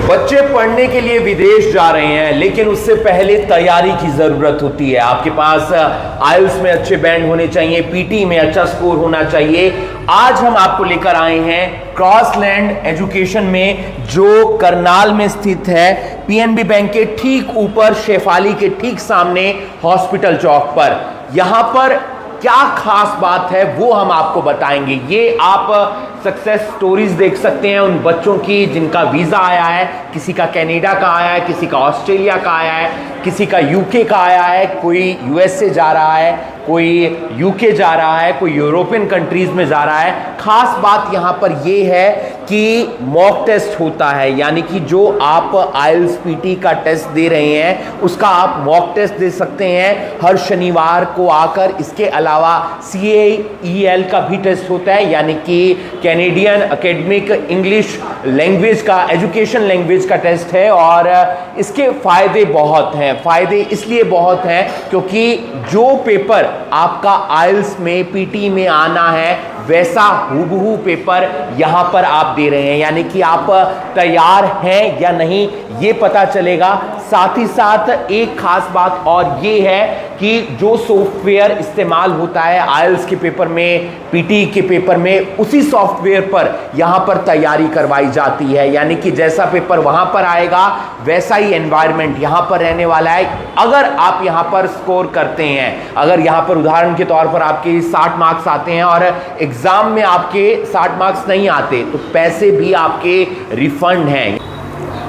बच्चे पढ़ने के लिए विदेश जा रहे हैं, लेकिन उससे पहले तैयारी की जरूरत होती है। आपके पास आइल्स में अच्छे बैंड होने चाहिए, पीटी में अच्छा स्कोर होना चाहिए। आज हम आपको लेकर आए हैं क्रॉसलैंड एजुकेशन में, जो करनाल में स्थित है, पीएनबी बैंक के ठीक ऊपर, शेफाली के ठीक सामने, हॉस्पिटल चौक पर। यहां पर क्या खास बात है वो हम आपको बताएंगे। ये आप सक्सेस स्टोरीज देख सकते हैं उन बच्चों की जिनका वीजा आया है, किसी का कनाडा का आया है, किसी का ऑस्ट्रेलिया का आया है, किसी का यूके का आया है, कोई यूएस से जा रहा है, कोई यूके जा रहा है, कोई यूरोपियन कंट्रीज में जा रहा है। खास बात यहां पर यह है कि मॉक टेस्ट होता है, यानी कि जो आप आइल्स पीटी का टेस्ट दे रहे हैं उसका आप मॉक टेस्ट दे सकते हैं हर शनिवार को आकर। इसके अलावा CAEL का भी टेस्ट होता है, यानी कि कैनेडियन एकेडमिक इंग्लिश लैंग्वेज का, एजुकेशन लैंग्वेज का टेस्ट है। और इसके फायदे बहुत हैं। फायदे इसलिए बहुत हैं क्योंकि जो पेपर आपका आइल्स में पीटी में आना है वैसा हूबहू पेपर यहां पर आप दे रहे हैं, यानी कि आप तैयार हैं या नहीं ये पता चलेगा। साथ ही साथ एक खास बात और ये है कि जो सॉफ्टवेयर इस्तेमाल होता है आइल्स के पेपर में, पीटी के पेपर में, उसी सॉफ्टवेयर पर यहां पर तैयारी करवाई जाती है, यानी कि जैसा पेपर वहां पर आएगा वैसा ही एनवायरनमेंट यहां पर रहने वाला है। अगर आप यहां पर स्कोर करते हैं, अगर यहां पर उदाहरण के तौर पर आपके 60 मार्क्स आते हैं और एग्जाम में आपके 60 मार्क्स नहीं आते, तो पैसे भी आपके रिफंड हैं।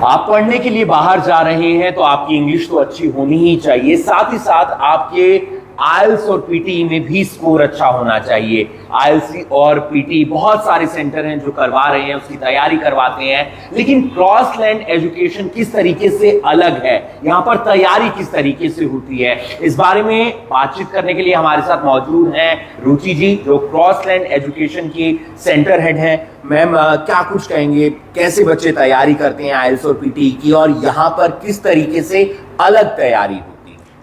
आप पढ़ने के लिए बाहर जा रहे हैं तो आपकी इंग्लिश तो अच्छी होनी ही चाहिए, साथ ही साथ आपके आइल्स और पीटी में भी स्कोर अच्छा होना चाहिए। आइल्स और पीटी बहुत सारे सेंटर हैं जो करवा रहे हैं, उसकी तैयारी करवाते हैं, लेकिन क्रॉसलैंड एजुकेशन किस तरीके से अलग है, यहां पर तैयारी किस तरीके से होती है, इस बारे में बातचीत करने के लिए हमारे साथ मौजूद हैं रुचि जी, जो क्रॉसलैंड एजुकेशन की सेंटर हेड हैं। मैम, क्या कुछ कहेंगे, कैसे बच्चे तैयारी करते हैं आइल्स और पीटी की, और यहां पर किस तरीके से अलग तैयारी हो?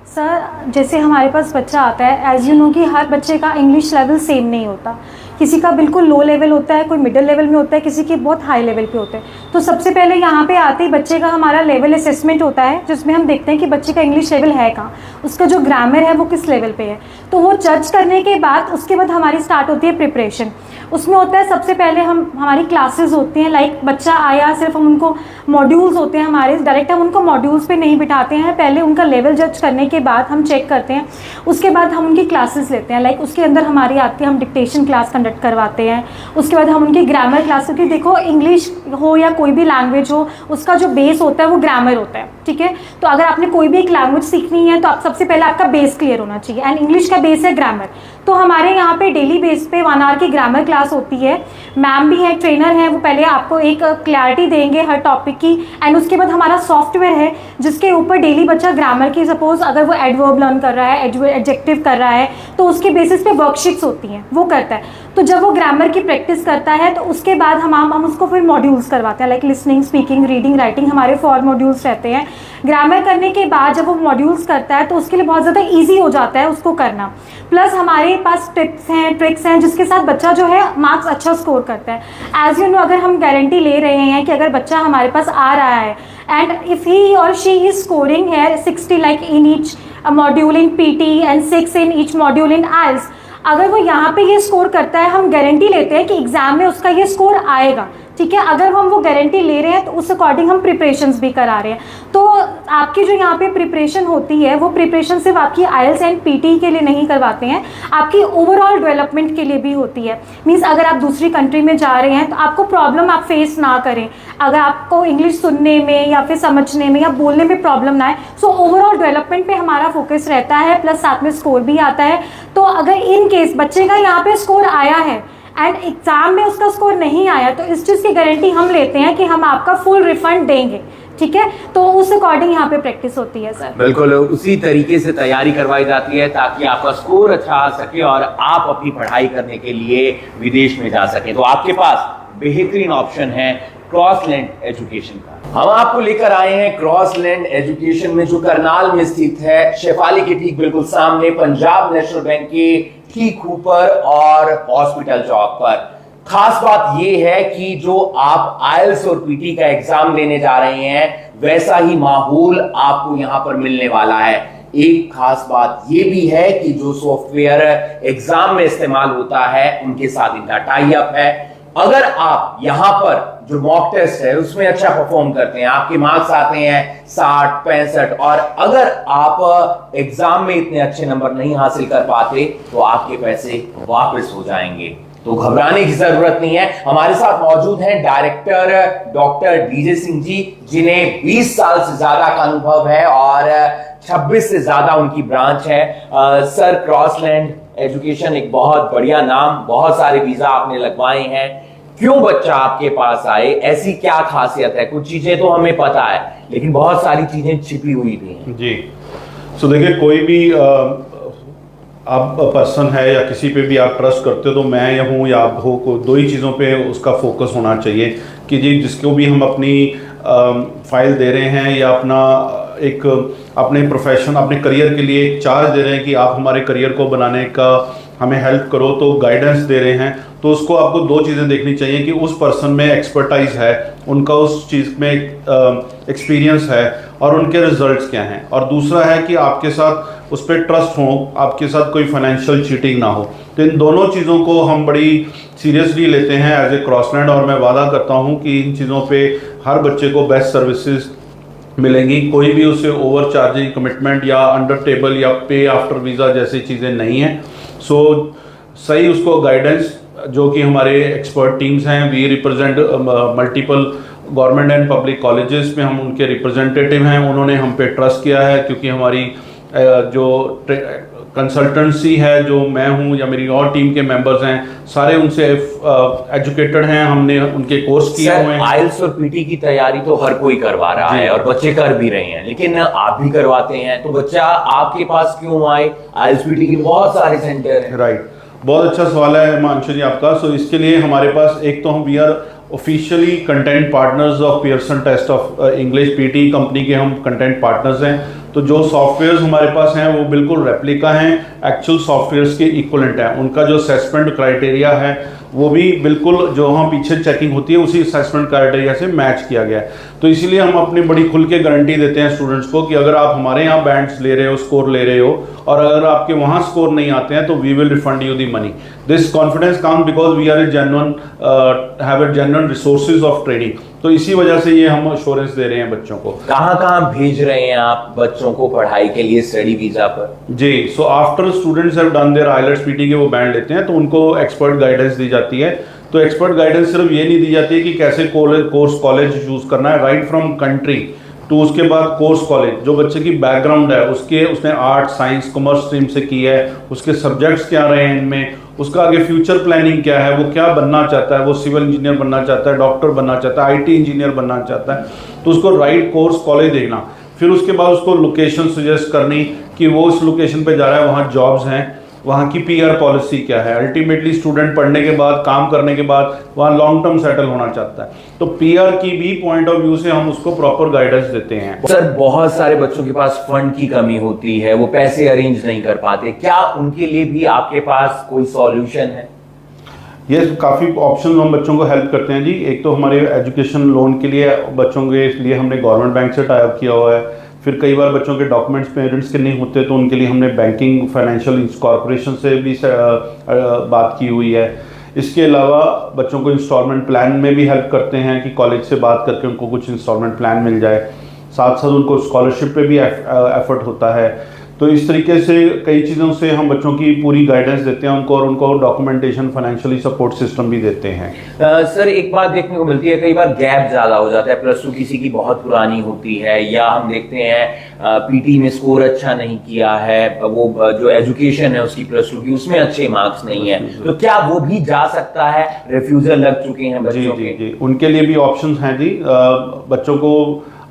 सर, जैसे हमारे पास बच्चा आता है, एज यू नो कि हर बच्चे का इंग्लिश लेवल सेम नहीं होता। किसी का बिल्कुल लो लेवल होता है, कोई मिडिल लेवल में होता है, किसी के बहुत हाई लेवल पे होते हैं। तो सबसे पहले यहाँ पे आते ही बच्चे का हमारा लेवल असेसमेंट होता है, जिसमें हम देखते हैं कि बच्चे का इंग्लिश लेवल है कहाँ, उसका जो ग्रामर है वो किस लेवल पे है। तो वो जज करने के बाद उसके बाद हमारी स्टार्ट होती है प्रिपरेशन। उसमें होता है सबसे पहले हमारी क्लासेस होती हैं, लाइक बच्चा आया, सिर्फ हम उनको मॉड्यूल्स होते हैं हमारे, डायरेक्ट हम उनको मॉड्यूल्स पे नहीं बिठाते हैं। पहले उनका लेवल जज करने के बाद हम चेक करते हैं, उसके बाद हम उनकी क्लासेस लेते हैं। लाइक उसके अंदर हमारी आती है, हम डिक्टेशन क्लास कंडक्ट करवाते हैं, उसके बाद हम उनकी ग्रामर क्लास, क्योंकि देखो इंग्लिश हो या कोई भी लैंग्वेज हो, उसका जो बेस होता है वो ग्रामर होता है, ठीक है। तो अगर आपने कोई भी एक लैंग्वेज सीखनी है तो आप सबसे पहले आपका बेस क्लियर होना चाहिए, एंड इंग्लिश का बेस है ग्रामर। तो हमारे यहाँ पे डेली बेस पे 1 आवर की ग्रामर क्लास होती है। मैम भी है, ट्रेनर है, वो पहले आपको एक क्लैरिटी देंगे हर टॉपिक की, एंड उसके बाद हमारा सॉफ्टवेयर है जिसके ऊपर डेली बच्चा ग्रामर की, सपोज अगर वो एडवर्ब लर्न कर रहा है, एडजेक्टिव कर रहा है, तो उसके बेसिस पे वर्कशीट्स होती हैं, वो करता है। तो जब वो ग्रामर की प्रैक्टिस करता है तो उसके बाद हम उसको फिर मॉड्यूल्स करवाते हैं, like listening, speaking, reading, writing, हमारे 4 मॉड्यूल्स रहते हैं। ग्रामर करने के बाद जब वो मॉड्यूल्स करता है तो उसके लिए बहुत ज़्यादा ईजी हो जाता है उसको करना। प्लस हमारे पास टिप्स हैं, ट्रिक्स हैं, जिसके साथ बच्चा जो है मार्क्स अच्छा स्कोर करता है। एज यू नो, अगर हम गारंटी ले रहे हैं कि अगर बच्चा हमारे पास आ रहा है एंड इफ़ ही और शी इज स्कोरिंग है 60 like in each module in PT and 6 in each module in IELTS, अगर वो यहाँ पे ये स्कोर करता है, हम गारंटी लेते हैं कि एग्जाम में उसका ये स्कोर आएगा, ठीक है। अगर हम वो गारंटी ले रहे हैं तो उस अकॉर्डिंग हम प्रिपरेशंस भी करा रहे हैं। तो आपकी जो यहाँ पे प्रिपरेशन होती है वो प्रिपरेशन सिर्फ आपकी आइल्स एंड पीटी के लिए नहीं करवाते हैं, आपकी ओवरऑल डेवलपमेंट के लिए भी होती है। मीन्स अगर आप दूसरी कंट्री में जा रहे हैं तो आपको प्रॉब्लम आप फेस ना करें, अगर आपको इंग्लिश सुनने में या फिर समझने में या बोलने में प्रॉब्लम ना आए। सो ओवरऑल डेवलपमेंट पे हमारा फोकस रहता है, प्लस साथ में स्कोर भी आता है। तो अगर इन केस बच्चे का यहाँ पे स्कोर आया है एंड एग्जाम में उसका स्कोर नहीं आया, तो इस चीज़ की गारंटी हम लेते हैं कि हम आपका फुल रिफंड देंगे, ठीक है। तो उस अकॉर्डिंग यहाँ पे प्रैक्टिस होती है सर। बिल्कुल उसी तरीके से तैयारी करवाई जाती है ताकि आपका स्कोर अच्छा आ सके और आप अपनी पढ़ाई करने के लिए विदेश में जा सके। तो आपके पास बेहतरीन ऑप्शन है क्रॉसलैंड एजुकेशन का। हम आपको लेकर आए हैं क्रॉसलैंड एजुकेशन में, जो करनाल में स्थित है, शेफाली के ठीक बिल्कुल सामने, पंजाब नेशनल बैंक के ठीक ऊपर और हॉस्पिटल चौक पर। खास बात यह है कि जो आप आइल्स और पीटी का एग्जाम देने जा रहे हैं वैसा ही माहौल आपको यहां पर मिलने वाला है। एक खास बात यह भी है कि जो सॉफ्टवेयर एग्जाम में इस्तेमाल होता है उनके साथ इनका टाई अप है। अगर आप यहां पर जो मॉक टेस्ट है उसमें अच्छा परफॉर्म करते हैं, आपके मार्क्स आते हैं 60, 65 और अगर आप एग्जाम में इतने अच्छे नंबर नहीं हासिल कर पाते तो आपके पैसे वापस हो जाएंगे। तो घबराने की जरूरत नहीं है। हमारे साथ मौजूद हैं director doctor DJ Singh ji, जिन्हें 20 साल से ज्यादा का अनुभव है और 26 से ज्यादा उनकी ब्रांच है। सर, क्रॉसलैंड एजुकेशन एक बहुत बढ़िया नाम, बहुत सारे वीजा आपने लगवाए हैं, क्यों बच्चा आपके पास आए, ऐसी क्या खासियत है? कुछ चीजें तो हमें पता है लेकिन बहुत सारी चीजें छिपी हुई भी हैं। जी, सो देखिए, कोई भी आप पर्सन है या किसी पे भी आप ट्रस्ट करते हो तो मैं या हूँ या आप हो, को दो ही चीज़ों पे उसका फोकस होना चाहिए कि जी जिसको भी हम अपनी फाइल दे रहे हैं या अपना एक अपने प्रोफेशन, अपने करियर के लिए एक चार्ज दे रहे हैं कि आप हमारे करियर को बनाने का हमें हेल्प करो, तो गाइडेंस दे रहे हैं, तो उसको आपको दो चीज़ें देखनी चाहिए कि उस पर्सन में एक्सपर्टाइज है, उनका उस चीज़ में एक्सपीरियंस है और उनके रिजल्ट्स क्या हैं, और दूसरा है कि आपके साथ उस पर ट्रस्ट हो, आपके साथ कोई फाइनेंशियल चीटिंग ना हो। तो इन दोनों चीज़ों को हम बड़ी सीरियसली लेते हैं एज ए क्रॉसलैंड, और मैं वादा करता हूँ कि इन चीज़ों पे हर बच्चे को बेस्ट सर्विसेज मिलेंगी। कोई भी उसे ओवर चार्जिंग कमिटमेंट या अंडर टेबल या पे आफ्टर वीज़ा जैसी चीज़ें नहीं हैं। सो सही उसको गाइडेंस, जो कि हमारे एक्सपर्ट टीम्स हैं, we represent multiple government and public colleges में हम उनके रिप्रेजेंटेटिव हैं, उन्होंने हम पे ट्रस्ट किया है क्योंकि हमारी जो कंसल्टेंसी है, जो मैं हूं या मेरी और टीम के मेंबर्स हैं, सारे उनसे एजुकेटेड हैं, हमने उनके कोर्स किए हुए हैं। आइल्स और पीटी की तैयारी तो हर कोई करवा रहा है और बच्चे कर भी रहे हैं, लेकिन आप भी करवाते हैं, तो बच्चा आपके पास क्यों आए? आइल्स पीटी के बहुत सारे सेंटर हैं। राइट, बहुत अच्छा सवाल है हिमांशु जी आपका। सो इसके लिए हमारे पास एक तो हम we are officially content partners of Pearson Test of English, PT company के हम कंटेंट पार्टनर्स हैं। तो जो सॉफ्टवेयर्स हमारे पास हैं वो बिल्कुल रेप्लिका हैं, एक्चुअल सॉफ्टवेयर्स के इक्वलेंट हैं। उनका जो असेसमेंट क्राइटेरिया है वो भी बिल्कुल जो वहाँ पीछे चेकिंग होती है उसी असेसमेंट क्राइटेरिया से मैच किया गया है। तो इसीलिए हम अपनी बड़ी खुल के गारंटी देते हैं स्टूडेंट्स को कि अगर आप हमारे यहाँ बैंड्स ले रहे हो, स्कोर ले रहे हो, और अगर आपके वहाँ स्कोर नहीं आते हैं तो we will refund you the money. This confidence comes because we are a genuine have a genuine resources of training. तो इसी वजह से ये हम अश्योरेंस दे रहे हैं बच्चों को। कहाँ भेज रहे हैं आप बच्चों को पढ़ाई के लिए स्टडी वीजा पर? जी, so after students have done their IELTS PT के वो बैंड लेते हैं तो उनको एक्सपर्ट गाइडेंस दी जाती है। तो एक्सपर्ट गाइडेंस सिर्फ ये नहीं दी जाती है कि कैसे कोर्स कॉलेज चूज करना है, राइट फ्रॉम कंट्री टू उसके बाद कोर्स कॉलेज, जो बच्चे की बैकग्राउंड है, उसने आर्ट, साइंस, कॉमर्स स्ट्रीम से की है, उसके सब्जेक्ट्स क्या रहे हैं इनमें, उसका आगे फ्यूचर प्लानिंग क्या है, वो क्या बनना चाहता है, वो सिविल इंजीनियर बनना चाहता है, डॉक्टर बनना चाहता है, आईटी इंजीनियर बनना चाहता है, तो उसको राइट कोर्स कॉलेज देखना। फिर उसके बाद उसको लोकेशन सजेस्ट करनी कि वो इस लोकेशन पे जा रहा है, वहाँ जॉब्स हैं, वहाँ की पीआर पॉलिसी क्या है। अल्टीमेटली स्टूडेंट पढ़ने के बाद, काम करने के बाद वहाँ लॉन्ग टर्म सेटल होना चाहता है, तो पीआर की भी पॉइंट ऑफ व्यू से हम उसको प्रॉपर गाइडेंस देते हैं। सर, बहुत सारे बच्चों के पास फंड की कमी होती है, वो पैसे अरेंज नहीं कर पाते, क्या उनके लिए भी आपके पास कोई सॉल्यूशन है? ये काफ़ी ऑप्शन हम बच्चों को हेल्प करते हैं जी। एक तो हमारे एजुकेशन लोन के लिए बच्चों के लिए हमने गवर्नमेंट बैंक से टाई अप किया हुआ है। फिर कई बार बच्चों के डॉक्यूमेंट्स पेरेंट्स के नहीं होते तो उनके लिए हमने बैंकिंग फाइनेंशियल कॉरपोरेशन से भी बात की हुई है। इसके अलावा बच्चों को इंस्टॉलमेंट प्लान में भी हेल्प करते हैं कि कॉलेज से बात करके उनको कुछ इंस्टॉलमेंट प्लान मिल जाए। साथ साथ उनको स्कॉलरशिप पे भी एफर्ट होता है। तो इस तरीके से कई चीज़ों से हम बच्चों की पूरी गाइडेंस देते हैं उनको, और उनको डॉक्यूमेंटेशन, फाइनेंशियली सपोर्ट सिस्टम भी देते हैं। सर, एक बात देखने को मिलती है, कई बार गैप ज़्यादा हो जाता है, प्लस टू किसी की बहुत पुरानी होती है, या हम देखते हैं पीटी में स्कोर अच्छा नहीं किया है, वो जो एजुकेशन है उसकी प्लस टू की उसमें अच्छे मार्क्स नहीं है, तो क्या वो भी जा सकता है? रिफ्यूजल लग चुके हैं बच्चों के? जी, उनके लिए भी ऑप्शंस हैं जी। बच्चों को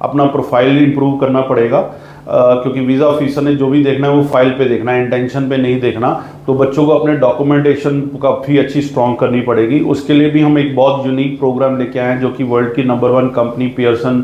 अपना प्रोफाइल इंप्रूव करना पड़ेगा, क्योंकि वीज़ा ऑफिसर ने जो भी देखना है वो फाइल पे देखना है, इंटेंशन पे नहीं देखना। तो बच्चों को अपने डॉक्यूमेंटेशन काफ़ी अच्छी स्ट्रॉन्ग करनी पड़ेगी। उसके लिए भी हम एक बहुत यूनिक प्रोग्राम लेके आए हैं जो कि वर्ल्ड की नंबर 1 कंपनी पियर्सन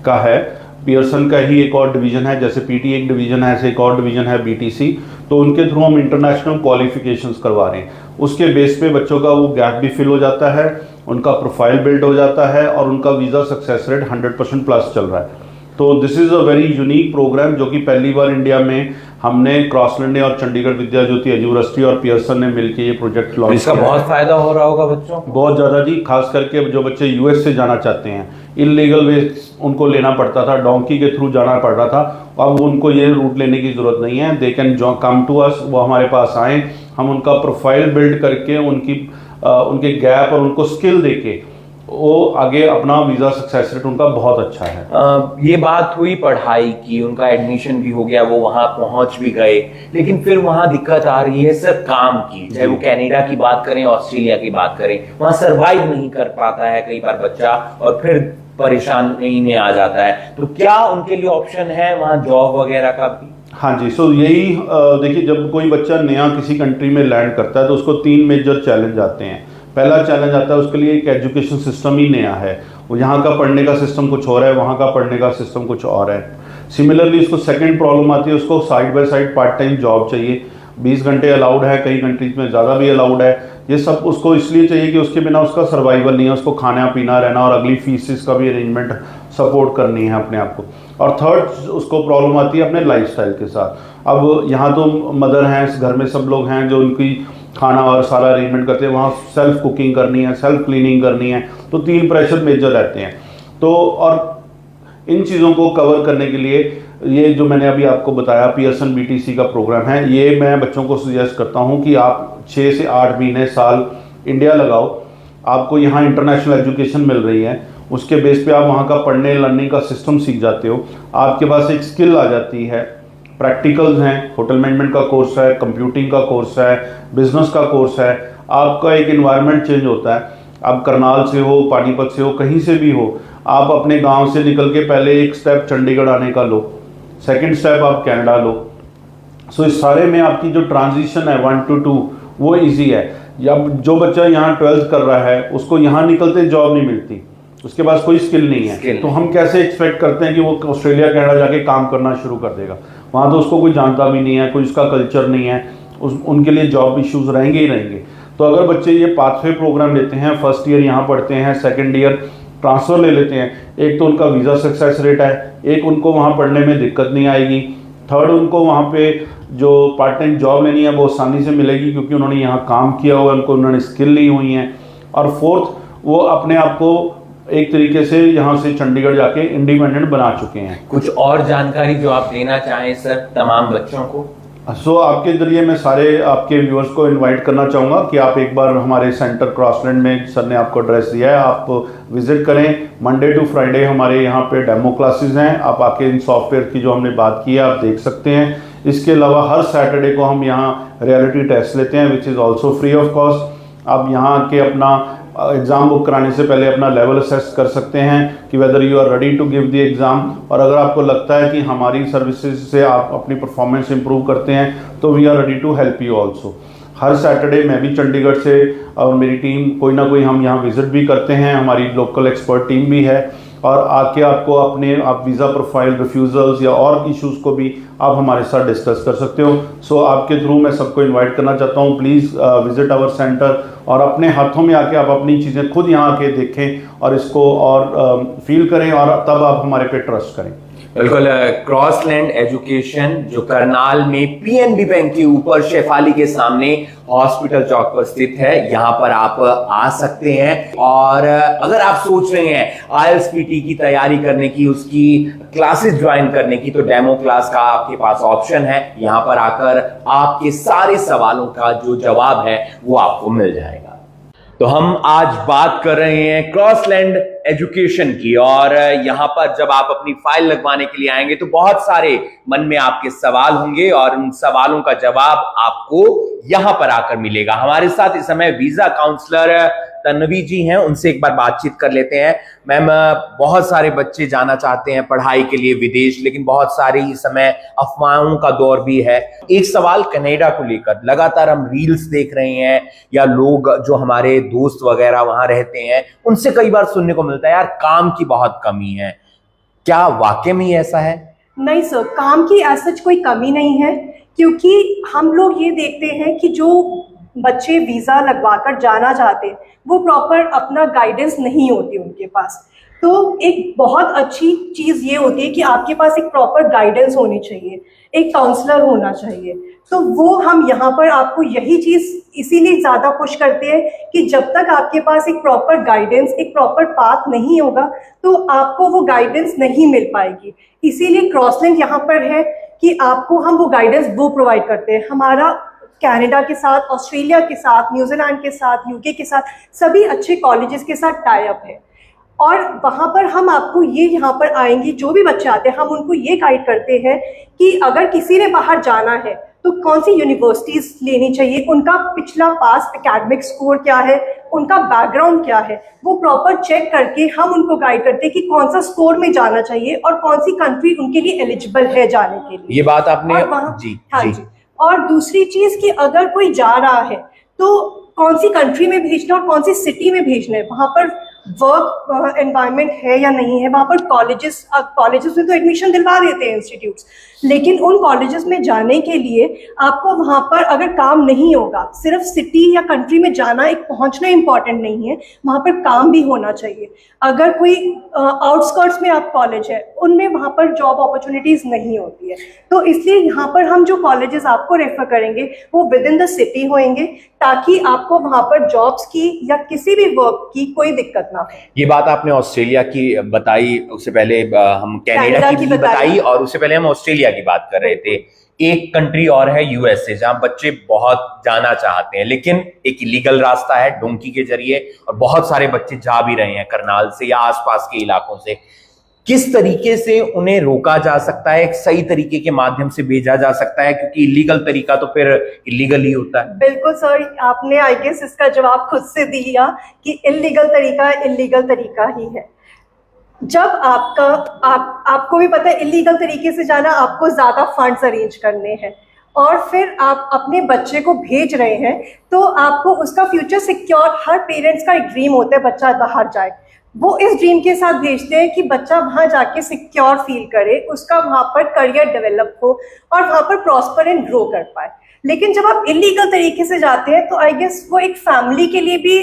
का है, पियर्सन का ही एक और डिवीज़न है, जैसे पीटी एक डिवीज़न है ऐसे एक और डिवीज़न है बीटीसी, तो उनके थ्रू हम इंटरनेशनल क्वालिफिकेशंस करवा रहे हैं। उसके बेस पे बच्चों का वो गैप भी फिल हो जाता है, उनका प्रोफाइल बिल्ड हो जाता है और उनका वीज़ा सक्सेस रेट 100% प्लस चल रहा है। तो this is a very unique programme जो कि पहली बार इंडिया में हमने क्रॉसलैंड ने और चंडीगढ़ विद्या ज्योति यूनिवर्सिटी और पियर्सन ने मिलकर ये प्रोजेक्ट लॉन्च इसका किया। बहुत फायदा हो रहा होगा बच्चों को। बहुत ज़्यादा जी, खास करके जो बच्चे यूएस से जाना चाहते हैं, इलीगल वे उनको लेना पड़ता था, डोंकी के थ्रू जाना पड़ रहा था, अब उनको ये रूट लेने की ज़रूरत नहीं है। They can come to us, वो हमारे पास आएँ, हम उनका प्रोफाइल बिल्ड करके उनके गैप और उनको स्किल देके वो आगे अपना वीज़ा सक्सेस रेट उनका बहुत अच्छा है। ये बात हुई पढ़ाई की, उनका एडमिशन भी हो गया, वो वहां पहुंच भी गए, लेकिन फिर वहां दिक्कत आ रही है सर काम की। चाहे वो कनाडा की बात करें, ऑस्ट्रेलिया की बात करें, वहां सरवाइव नहीं कर पाता है कई बार बच्चा और फिर परेशानी में आ जाता है। तो क्या उनके लिए ऑप्शन है वहां जॉब वगैरह का भी? हाँ जी, सो यही देखिए, जब कोई बच्चा नया किसी कंट्री में लैंड करता है तो उसको 3 मेजर चैलेंज आते हैं। पहला चैलेंज आता है उसके लिए एक एजुकेशन सिस्टम ही नया है, वो यहाँ का पढ़ने का सिस्टम कुछ और है, वहाँ का पढ़ने का सिस्टम कुछ और है। सिमिलरली उसको सेकंड प्रॉब्लम आती है, उसको side by side part time job चाहिए। 20 घंटे अलाउड है, कई कंट्रीज में ज़्यादा भी अलाउड है। ये सब उसको इसलिए चाहिए कि उसके बिना उसका सर्वाइवल नहीं है, उसको खाना पीना रहना और अगली फीसिस का भी अरेंजमेंट सपोर्ट करनी है अपने आप को। और थर्ड उसको प्रॉब्लम आती है अपने लाइफस्टाइल के साथ। अब यहाँ तो मदर हैं, इस घर में सब लोग हैं जो उनकी खाना और सारा अरेंजमेंट करते हैं, वहाँ सेल्फ कुकिंग करनी है, सेल्फ क्लीनिंग करनी है, तो 3 प्रेशर मेजर रहते हैं। तो और इन चीज़ों को कवर करने के लिए ये जो मैंने अभी आपको बताया पियर्सन बीटीसी का प्रोग्राम है, ये मैं बच्चों को सजेस्ट करता हूँ कि आप 6 से 8 महीने साल इंडिया लगाओ। आपको यहाँ इंटरनेशनल एजुकेशन मिल रही है, उसके बेस पे आप वहाँ का पढ़ने लर्निंग का सिस्टम सीख जाते हो, आपके पास एक स्किल आ जाती है, प्रैक्टिकल्स हैं, होटल मैनेजमेंट का कोर्स है, कंप्यूटिंग का कोर्स है, बिजनेस का कोर्स है, आपका एक एनवायरनमेंट चेंज होता है। आप करनाल से हो, पानीपत से हो, कहीं से भी हो, आप अपने गांव से निकल के पहले एक स्टेप चंडीगढ़ आने का लो, सेकंड स्टेप आप कनाडा लो। सो इस सारे में आपकी जो ट्रांजिशन है 1 to 2 वो इजी है। जब जो बच्चा यहाँ 12th कर रहा है उसको यहाँ निकलते जॉब नहीं मिलती, उसके पास कोई स्किल नहीं है, तो हम कैसे एक्सपेक्ट करते हैं कि वो ऑस्ट्रेलिया कनाडा जाके काम करना शुरू कर देगा? वहाँ तो उसको कोई जानता भी नहीं है, कोई उसका कल्चर नहीं है, उनके लिए जॉब इश्यूज रहेंगे ही रहेंगे। तो अगर बच्चे ये पाथवे प्रोग्राम लेते हैं, फर्स्ट ईयर यहाँ पढ़ते हैं, सेकंड ईयर ट्रांसफ़र ले लेते हैं, एक तो उनका वीज़ा सक्सेस रेट है, एक उनको वहाँ पढ़ने में दिक्कत नहीं आएगी, थर्ड उनको वहाँ पे जो पार्ट टाइम जॉब लेनी है वो आसानी से मिलेगी क्योंकि उन्होंने यहाँ काम किया हुआ है, उन्होंने स्किल ली हुई हैं, और फोर्थ वो अपने आप को एक तरीके से यहाँ से चंडीगढ़ जाके इंडिपेंडेंट बना चुके हैं। कुछ और जानकारी जो आप देना चाहें सर तमाम बच्चों को? सो आपके जरिए मैं सारे आपके व्यूअर्स को इनवाइट करना चाहूँगा कि आप एक बार हमारे सेंटर क्रॉसलैंड में, सर ने आपको एड्रेस दिया है, आप विजिट करें। मंडे टू फ्राइडे हमारे यहाँ पे डेमो क्लासेस हैं, आप आके इन सॉफ्टवेयर की जो हमने बात की है आप देख सकते हैं। इसके अलावा हर सैटरडे को हम यहाँ रियलिटी टेस्ट लेते हैं which is also free of cost. आप यहाँ आके अपना एग्ज़ाम बुक कराने से पहले अपना लेवल असेस कर सकते हैं कि whether you are ready to give the exam, और अगर आपको लगता है कि हमारी सर्विसेज से आप अपनी परफॉर्मेंस इंप्रूव करते हैं तो we are ready to help you also. हर सैटरडे मैं भी चंडीगढ़ से और मेरी टीम कोई ना कोई हम यहाँ विजिट भी करते हैं, हमारी लोकल एक्सपर्ट टीम भी है, और आके आपको अपने आप वीज़ा प्रोफाइल रिफ्यूज़ल्स या और इश्यूज़ को भी आप हमारे साथ डिस्कस कर सकते हो। सो आपके थ्रू मैं सबको इनवाइट करना चाहता हूँ, प्लीज़ विजिट आवर सेंटर और अपने हाथों में आके आप अपनी चीज़ें खुद यहाँ आके देखें और इसको और फील करें और तब आप हमारे पे ट्रस्ट करें। बिल्कुल। क्रॉसलैंड एजुकेशन जो करनाल में पीएनबी बैंक के ऊपर शेफाली के सामने हॉस्पिटल चौक पर स्थित है, यहाँ पर आप आ सकते हैं। और अगर आप सोच रहे हैं आईएलटीएस पीटी की तैयारी करने की, उसकी क्लासेस ज्वाइन करने की, तो डेमो क्लास का आपके पास ऑप्शन है। यहाँ पर आकर आपके सारे सवालों का जो जवाब है वो आपको मिल जाएगा। तो हम आज बात कर रहे हैं क्रॉसलैंड एजुकेशन की, और यहां पर जब आप अपनी फाइल लगवाने के लिए आएंगे तो बहुत सारे मन में आपके सवाल होंगे और उन सवालों का जवाब आपको यहां पर आकर मिलेगा। हमारे साथ इस समय वीजा काउंसलर तन्वी जी हैं, उनसे एक बार बातचीत कर लेते हैं। मैम, बहुत सारे बच्चे जाना चाहते हैं पढ़ाई के लिए विदेश, लेकिन बहुत सारे इस समय अफवाहों का दौर भी है। एक सवाल कनाडा को लेकर, लगातार हम रील्स देख रहे हैं या लोग जो हमारे दोस्त वगैरह वहां रहते हैं उनसे कई बार सुनने को मिलता है यार काम की बहुत कमी है। क्या वाकई में ऐसा है? नहीं सर, काम की ऐसा कोई कमी नहीं है, क्योंकि हम लोग ये देखते हैं कि जो बच्चे वीज़ा लगवा कर जाना चाहते हैं वो प्रॉपर अपना गाइडेंस नहीं होती उनके पास। तो एक बहुत अच्छी चीज़ ये होती है कि आपके पास एक प्रॉपर गाइडेंस होनी चाहिए, एक काउंसलर होना चाहिए। तो वो हम यहाँ पर आपको यही चीज़ इसीलिए ज़्यादा पुश करते हैं कि जब तक आपके पास एक प्रॉपर गाइडेंस, एक प्रॉपर पाथ नहीं होगा तो आपको वो गाइडेंस नहीं मिल पाएगी। इसीलिए क्रॉसलिंक यहाँ पर है कि आपको हम वो गाइडेंस वो प्रोवाइड करते हैं। हमारा कनाडा के साथ, ऑस्ट्रेलिया के साथ, न्यूजीलैंड के साथ, यूके के साथ सभी अच्छे कॉलेजेस के साथ टाई अप है, और वहाँ पर हम आपको ये यहाँ पर आएंगे, जो भी बच्चे आते हैं हम उनको ये गाइड करते हैं कि अगर किसी ने बाहर जाना है तो कौन सी यूनिवर्सिटीज़ लेनी चाहिए, उनका पिछला पास एकेडमिक स्कोर क्या है, उनका बैकग्राउंड क्या है, वो प्रॉपर चेक करके हम उनको गाइड करते हैं कि कौन सा स्कोर में जाना चाहिए और कौन सी कंट्री उनके लिए एलिजिबल है जाने के लिए। ये बात आपने जी हाँ जी। और दूसरी चीज़ कि अगर कोई जा रहा है तो कौन सी कंट्री में भेजना और कौन सी सिटी में भेजना है, वहाँ पर वर्क एनवायरनमेंट है या नहीं है, वहाँ पर कॉलेजेस में तो एडमिशन दिलवा देते हैं इंस्टीट्यूट्स, लेकिन उन कॉलेजेस में जाने के लिए आपको वहाँ पर अगर काम नहीं होगा, सिर्फ सिटी या कंट्री में जाना, एक पहुँचना इम्पॉर्टेंट नहीं है, वहाँ पर काम भी होना चाहिए। अगर कोई आउटस्कर्ट्स में आप कॉलेज है, उनमें वहाँ पर जॉब अपॉर्चुनिटीज़ नहीं होती है, तो इसलिए यहाँ पर हम जो कॉलेजेस आपको रेफर करेंगे वो विद इन द सिटी होंगे, ताकि आपको वहाँ पर जॉब्स की या किसी भी वर्क की कोई दिक्कत ना हो। ये बात आपने ऑस्ट्रेलिया की बताई, उससे पहले हम कनाडा की भी बताई, और उससे पहले हम ऑस्ट्रेलिया की बात कर रहे थे। एक कंट्री और है यूएसए, जहां बच्चे बहुत जाना चाहते हैं, लेकिन एक इलीगल रास्ता है डोंकी के जरिए, और बहुत सारे बच्चे जा भी रहे हैं करनाल से या आसपास के इलाकों से। किस तरीके से उन्हें रोका जा सकता है, एक सही तरीके के माध्यम से भेजा जा सकता है, क्योंकि इलीगल तरीका तो फिर इलीगल ही होता है। बिल्कुल सर, आपने आई गेस इसका जवाब खुद से दिया कि इलीगल तरीका ही है। जब आपको भी पता है इलीगल तरीके से जाना, आपको ज़्यादा फंड्स अरेंज करने हैं और फिर आप अपने बच्चे को भेज रहे हैं, तो आपको उसका फ्यूचर सिक्योर, हर पेरेंट्स का एक ड्रीम होता है बच्चा बाहर जाए, वो इस ड्रीम के साथ भेजते हैं कि बच्चा वहाँ जाके सिक्योर फील करे, उसका वहाँ पर करियर डेवलप हो और वहाँ पर प्रॉस्पर एंड ग्रो कर पाए। लेकिन जब आप इलीगल तरीके से जाते हैं तो आई गेस वो एक फैमिली के लिए भी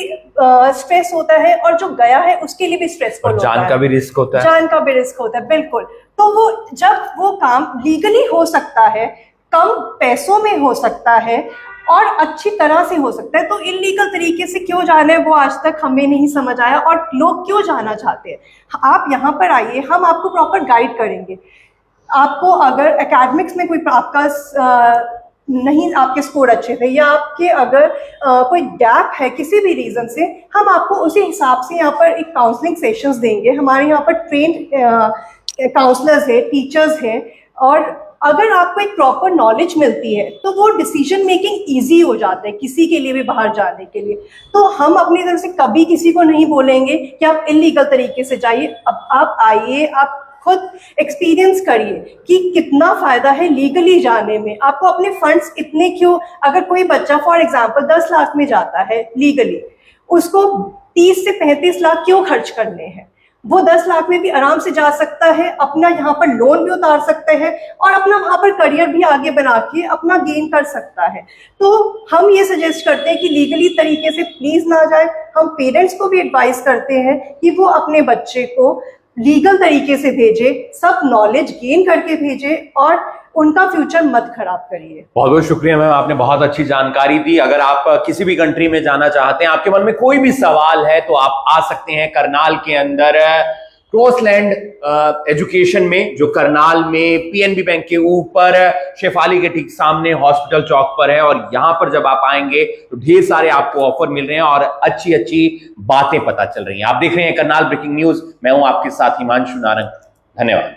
स्ट्रेस होता है और जो गया है उसके लिए भी स्ट्रेसफुल होता है, जान का भी रिस्क होता है। जान का भी रिस्क होता है, बिल्कुल। तो वो जब वो काम लीगली हो सकता है, कम पैसों में हो सकता है और अच्छी तरह से हो सकता है, तो इलीगल तरीके से क्यों जाना है वो आज तक हमें नहीं समझ आया, और लोग क्यों जाना चाहते हैं। आप यहाँ पर आइए, हम आपको प्रॉपर गाइड करेंगे। आपको अगर एकेडमिक्स में कोई आपका नहीं, आपके स्कोर अच्छे थे या आपके अगर कोई गैप है किसी भी रीज़न से, हम आपको उसी हिसाब से यहाँ पर एक काउंसलिंग सेशंस देंगे। हमारे यहाँ पर ट्रेंड काउंसलर्स है, टीचर्स हैं, और अगर आपको एक प्रॉपर नॉलेज मिलती है तो वो डिसीजन मेकिंग ईजी हो जाता है किसी के लिए भी बाहर जाने के लिए। तो हम अपनी तरफ से कभी किसी को नहीं बोलेंगे कि आप इलीगल तरीके से जाइए। अब आप आइए, आप खुद एक्सपीरियंस करिए कि कितना फ़ायदा है लीगली जाने में। आपको अपने फंड्स इतने क्यों, अगर कोई बच्चा फॉर एग्जांपल 10 लाख में जाता है लीगली, उसको 30 से 35 लाख क्यों खर्च करने हैं? वो 10 लाख में भी आराम से जा सकता है, अपना यहाँ पर लोन भी उतार सकते हैं और अपना वहाँ पर करियर भी आगे बना के अपना गेन कर सकता है। तो हम ये सजेस्ट करते हैं कि लीगली तरीके से प्लीज़ ना जाए। हम पेरेंट्स को भी एडवाइस करते हैं कि वो अपने बच्चे को लीगल तरीके से भेजे, सब नॉलेज गेन करके भेजे और उनका फ्यूचर मत खराब करिए। बहुत बहुत शुक्रिया मैम, आपने बहुत अच्छी जानकारी दी। अगर आप किसी भी कंट्री में जाना चाहते हैं, आपके मन में कोई भी सवाल है, तो आप आ सकते हैं करनाल के अंदर क्रॉसलैंड एजुकेशन में, जो करनाल में पीएनबी बैंक के ऊपर शेफाली के ठीक सामने हॉस्पिटल चौक पर है। और यहाँ पर जब आप आएंगे तो ढेर सारे आपको ऑफर मिल रहे हैं और अच्छी अच्छी बातें पता चल रही हैं। आप देख रहे हैं करनाल ब्रेकिंग न्यूज, मैं हूं आपके साथ हिमांशु नारंग। धन्यवाद।